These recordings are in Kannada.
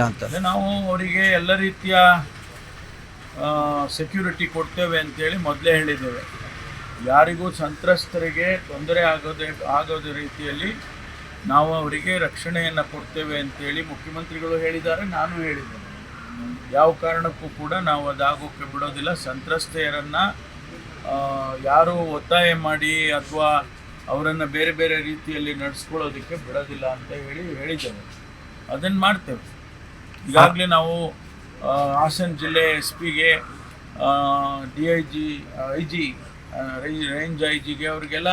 ಅಂತ ನಾವು ಅವರಿಗೆ ಎಲ್ಲ ರೀತಿಯ ಸೆಕ್ಯೂರಿಟಿ ಕೊಡ್ತೇವೆ ಅಂತೇಳಿ ಮೊದಲೇ ಹೇಳಿದ್ದೇವೆ. ಯಾರಿಗೂ ಸಂತ್ರಸ್ತರಿಗೆ ತೊಂದರೆ ಆಗೋದ ರೀತಿಯಲ್ಲಿ ನಾವು ಅವರಿಗೆ ರಕ್ಷಣೆಯನ್ನು ಕೊಡ್ತೇವೆ ಅಂತೇಳಿ ಮುಖ್ಯಮಂತ್ರಿಗಳು ಹೇಳಿದ್ದಾರೆ, ನಾನು ಹೇಳಿದ್ದೇನೆ. ಯಾವ ಕಾರಣಕ್ಕೂ ಕೂಡ ನಾವು ಅದಾಗೋಕ್ಕೆ ಬಿಡೋದಿಲ್ಲ. ಸಂತ್ರಸ್ತೆಯರನ್ನು ಯಾರು ಒತ್ತಾಯ ಮಾಡಿ ಅಥವಾ ಅವರನ್ನು ಬೇರೆ ಬೇರೆ ರೀತಿಯಲ್ಲಿ ನಡೆಸ್ಕೊಳ್ಳೋದಕ್ಕೆ ಬಿಡೋದಿಲ್ಲ ಅಂತ ಹೇಳಿದ್ದೇವೆ. ಅದನ್ನು ಮಾಡ್ತೇವೆ. ಈಗಾಗಲೇ ನಾವು ಹಾಸನ ಜಿಲ್ಲೆ SP ಗೆ DIG ರೇಂಜ್ IG ಅವರಿಗೆಲ್ಲ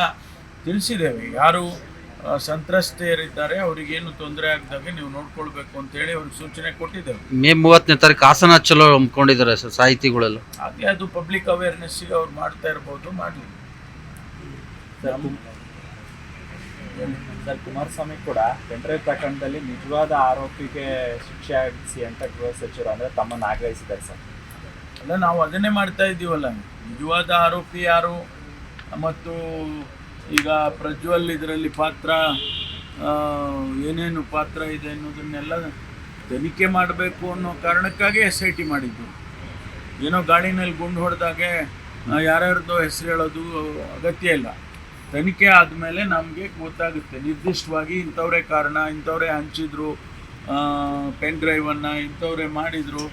ತಿಳಿಸಿದ್ದೇವೆ. ಯಾರು ಸಂತ್ರಸ್ತೆಯರಿದ್ದಾರೆ ಅವರಿಗೇನು ತೊಂದರೆ ಆಗದಾಗೆ ನೀವು ನೋಡ್ಕೊಳ್ಬೇಕು ಅಂತೇಳಿ ಅವ್ರಿಗೆ ಸೂಚನೆ ಕೊಟ್ಟಿದ್ದೇವೆ. ಮೇ 30ನೇ ತಾರೀಕು ಹಾಸನ ಚಲೋ ಹಮ್ಮಿಕೊಂಡಿದ್ದಾರೆ ಸರ್ ಸಾಹಿತಿಗಳೆಲ್ಲ. ಹಾಗೆ ಅದು ಪಬ್ಲಿಕ್ ಅವೇರ್ನೆಸ್ಸಿಗೆ ಅವ್ರು ಮಾಡ್ತಾ ಇರ್ಬೋದು, ಮಾಡಲಿ. ಸರ್, ಕುಮಾರಸ್ವಾಮಿ ಕೂಡ ಪೆಂಡ್ರೈವ್ ಪ್ರಕರಣದಲ್ಲಿ ನಿಜವಾದ ಆರೋಪಿಗೆ ಶಿಕ್ಷೆ ಆಗಿಸಿ ಅಂತ ಗೃಹ ಸಚಿವರು ಅಂದರೆ ತಮ್ಮನ್ನು ಆಗ್ರಹಿಸಿದ್ದಾರೆ ಸರ್. ಅಲ್ಲ, ನಾವು ಅದನ್ನೇ ಮಾಡ್ತಾ ಇದ್ದೀವಲ್ಲ. ನಿಜವಾದ ಆರೋಪಿ ಯಾರು ಮತ್ತು ಈಗ ಪ್ರಜ್ವಲ್ ಇದರಲ್ಲಿ ಪಾತ್ರ ಏನೇನು ಪಾತ್ರ ಇದೆ ಅನ್ನೋದನ್ನೆಲ್ಲ ತನಿಖೆ ಮಾಡಬೇಕು ಅನ್ನೋ ಕಾರಣಕ್ಕಾಗಿ SIT ಮಾಡಿದ್ದು. ಏನೋ ಗಾಡಿನಲ್ಲಿ ಗುಂಡು ಹೊಡೆದಾಗೆ ಯಾರ್ಯಾರ್ದೋ ಹೆಸರು ಹೇಳೋದು ಅಗತ್ಯ ಇಲ್ಲ. ತನಿಖೆ ಆದಮೇಲೆ ನಮಗೆ ಗೊತ್ತಾಗುತ್ತೆ ನಿರ್ದಿಷ್ಟವಾಗಿ ಇಂಥವರೇ ಕಾರಣ, ಇಂಥವರೇ ಹಂಚಿದ್ರು ಪೆನ್ ಡ್ರೈವನ್ನು, ಇಂಥವರೇ ಮಾಡಿದರು,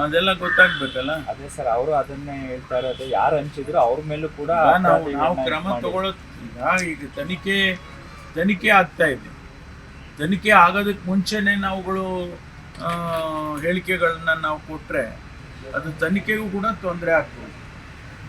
ಅದೆಲ್ಲ ಗೊತ್ತಾಗಬೇಕಲ್ಲ. ಅದೇ ಸರ್, ಅವರು ಅದನ್ನೇ ಹೇಳ್ತಾ ಇರೋದು, ಯಾರು ಹಂಚಿದ್ರು ಅವ್ರ ಮೇಲೂ ಕೂಡ ನಾವು ಕ್ರಮ ತಗೊಳ್ಳೋದು. ಈಗ ತನಿಖೆ ಆಗ್ತಾ ಇದೆ. ತನಿಖೆ ಆಗೋದಕ್ಕೆ ಮುಂಚೆನೇ ನಾವುಗಳು ಹೇಳಿಕೆಗಳನ್ನ ನಾವು ಕೊಟ್ಟರೆ ಅದು ತನಿಖೆಗೂ ಕೂಡ ತೊಂದರೆ ಆಗ್ತದೆ.